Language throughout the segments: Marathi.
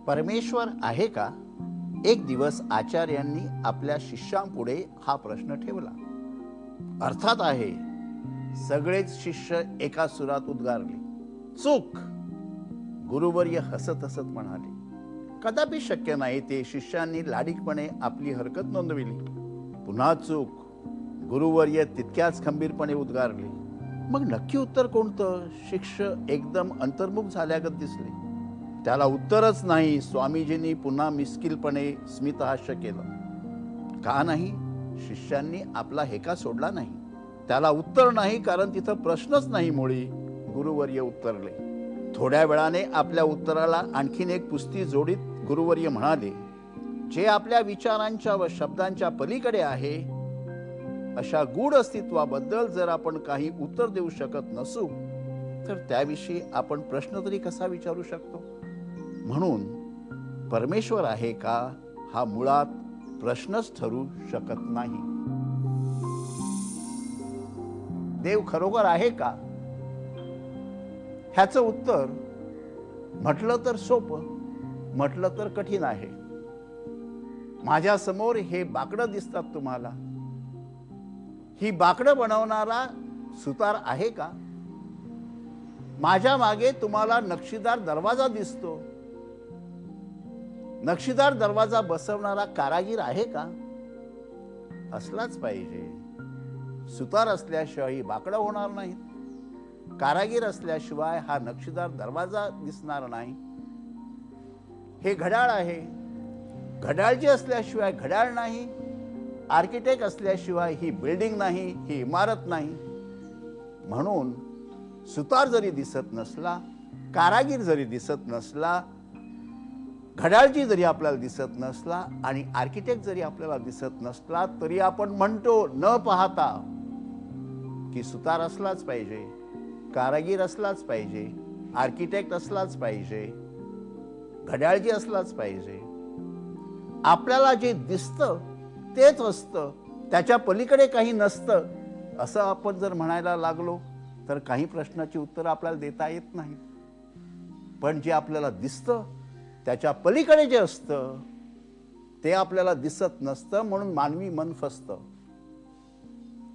परमेश्वर आहे का? एक दिवस आचार्यांनी आपल्या शिष्यांपुढे हा प्रश्न ठेवला. अर्थात आहे. सगळेच शिष्य एका सुरात उद्गारले, चूक. गुरुवर्य हसत हसत म्हणाले, कदापि शक्य नाही ते. शिष्यांनी लाडिकपणे आपली हरकत नोंदविली. पुन्हा चूक. गुरुवर्य तितक्याच खंबीरपणे उद्गारले. मग नक्की उत्तर कोणतं? शिष्य एकदम अंतर्मुख झाल्यागत दिसले. त्याला उत्तरच नाही. स्वामीजींनी पुन्हा मिस्किलपणे स्मितहास्य केलं. का नाही? शिष्यांनी आपला हेका सोडला नाही. त्याला उत्तर नाही कारण तिथं प्रश्नच नाही मुळी. गुरुवर्य उत्तरले. थोड्या वेळाने आपल्या उत्तराला आणखीन एक पुस्ती जोडीत गुरुवर्य म्हणाले, जे आपल्या विचारांच्या व शब्दांच्या पलीकडे आहे अशा गूढ अस्तित्वाबद्दल जर आपण काही उत्तर देऊ शकत नसू तर त्याविषयी आपण प्रश्न तरी कसा विचारू शकतो? म्हणून परमेश्वर आहे का हा मुळात प्रश्नच ठरू शकत नाही. देव खरोखर आहे का? ह्याचं उत्तर म्हटलं तर सोपं, म्हटलं तर कठीण आहे. माझ्या समोर हे बाकडं दिसतात तुम्हाला. ही बाकडं बनवणारा सुतार आहे का? माझ्या मागे तुम्हाला नक्षीदार दरवाजा दिसतो. नक्षीदार दरवाजा बसवणारा कारागीर आहे का? असलाच पाहिजे. सुतार असल्याशिवाय ही बाकडं होणार नाही. कारागीर असल्याशिवाय हा नक्षीदार दरवाजा दिसणार नाही. हे घड्याळ आहे. घड्याळजी असल्याशिवाय घड्याळ नाही. आर्किटेक्ट असल्याशिवाय ही बिल्डिंग नाही, ही इमारत नाही. म्हणून सुतार जरी दिसत नसला, कारागीर जरी दिसत नसला, घड्याळजी जरी आपल्याला दिसत नसला आणि आर्किटेक्ट जरी आपल्याला दिसत नसला तरी आपण म्हणतो न पाहता की सुतार असलाच पाहिजे, कारागीर असलाच पाहिजे, आर्किटेक्ट असलाच पाहिजे, घड्याळजी असलाच पाहिजे. आपल्याला जे दिसतं तेच असतं, त्याच्या पलीकडे काही नसतं असं आपण जर म्हणायला लागलो तर काही प्रश्नाची उत्तर आपल्याला देता येत नाही. पण जे आपल्याला दिसतं त्याच्या पलीकडे जे असतं ते आपल्याला दिसत नसतं. म्हणून मानवी मन फसतं.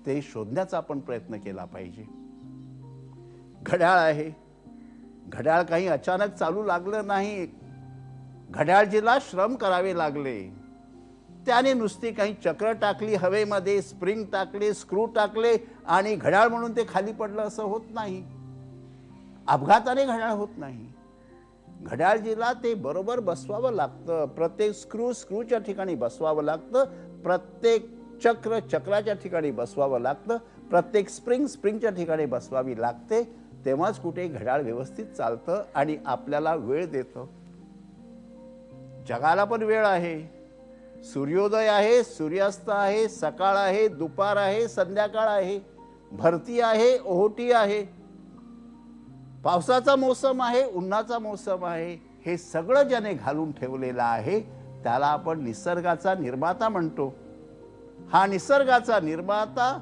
ते शोधण्याचा आपण प्रयत्न केला पाहिजे. घड्याळ आहे. घड्याळ काही अचानक चालू लागलं नाही. घड्याळजीला श्रम करावे लागले. त्याने नुसती काही चक्र टाकली हवेमध्ये, स्प्रिंग टाकले, स्क्रू टाकले आणि घड्याळ म्हणून ते खाली पडलं असं होत नाही. अपघाताने घड्याळ होत नाही. घड्याळजीला ते बरोबर बसवावं लागतं. प्रत्येक स्क्रूच्या ठिकाणी बसवावं लागतं. प्रत्येक चक्र चक्राच्या ठिकाणी बसवावं लागतं. प्रत्येक स्प्रिंगच्या ठिकाणी बसवावी लागते. तेव्हाच कुठे घड्याळ व्यवस्थित चालतं आणि आपल्याला वेळ देतं. जगाला पण वेळ आहे. सूर्योदय आहे, सूर्यास्त आहे, सकाळ आहे, दुपार आहे, संध्याकाळ आहे, भरती आहे, ओहोटी आहे, पावसाचा मोसम आहे, उन्हाचा मोसम आहे. हे सगळं ज्याने घालून ठेवलेलं आहे त्याला आपण निसर्गाचा निर्माता म्हणतो. हा निसर्गाचा निर्माता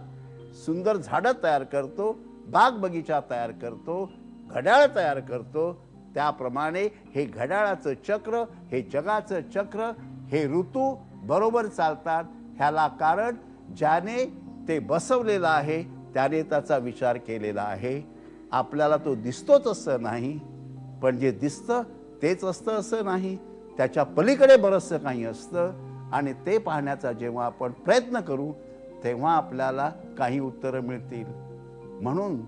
सुंदर झाडं तयार करतो, बाग बगीचा तयार करतो, घड्याळ तयार करतो. त्याप्रमाणे हे घड्याळाचं चक्र, हे जगाचं चक्र, हे ऋतू बरोबर चालतात. ह्याला कारण ज्याने ते बसवलेलं आहे त्याने त्याचा विचार केलेला आहे. आपल्याला तो दिसतोच असं नाही, पण जे दिसतं तेच असतं असं नाही. त्याच्या पलीकडे बरंचसं काही असतं आणि ते पाहण्याचा जेव्हा आपण प्रयत्न करू तेव्हा आपल्याला काही उत्तरं मिळतील. म्हणून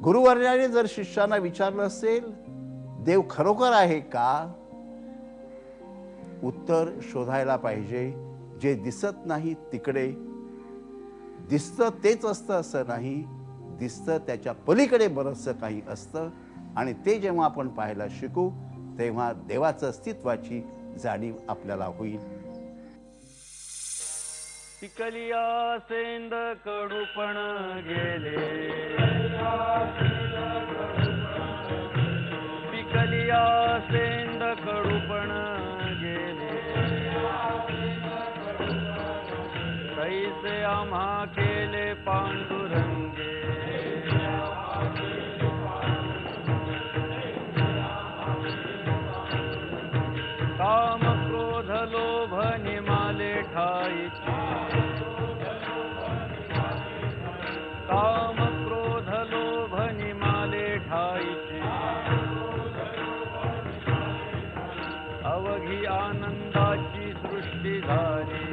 गुरुवर्याने जर शिष्यांना विचारलं असेल, देव खरोखर आहे का? उत्तर शोधायला पाहिजे. जे दिसत नाही तिकडे. दिसतं तेच असतं असं नाही. दिसतं त्याच्या पलीकडे बरंचसं काही असतं आणि ते जेव्हा आपण पाहायला शिकू तेव्हा देवाचं अस्तित्वाची जाणीव आपल्याला होईल. पिकलिया सेंद कडूपण गेले, पिकलिया सेंद कडूपण गेले, कैसे आम्हा केले पांडुरंगे, अवघी आनंदाची सृष्टी झाली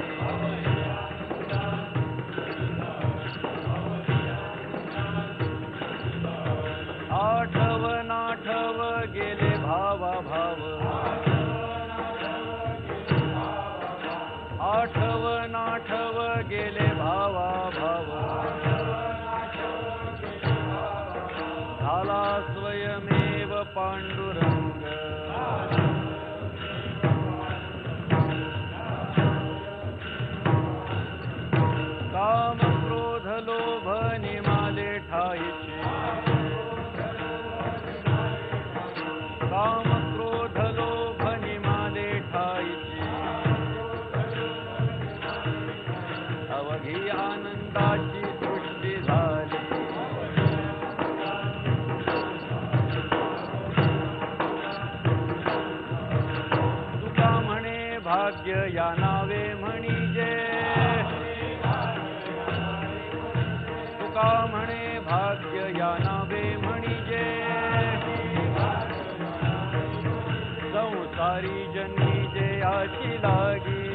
आठव नाठव गेले भावा भाव आठव नाठव गेले भावा भाव झाला स्वयमेव पांडुरंग काम क्रोध लोभ निमाले ठाईचे काम क्रोध लोभ निमाले ठाईचे अवघी आनंदाची सृष्टी झाली तुका म्हणे भाग्य या नावे म्हणीजे तुका म्हणे भाग्य या नावे म्हणीजे संसारी जनी जे आची लागी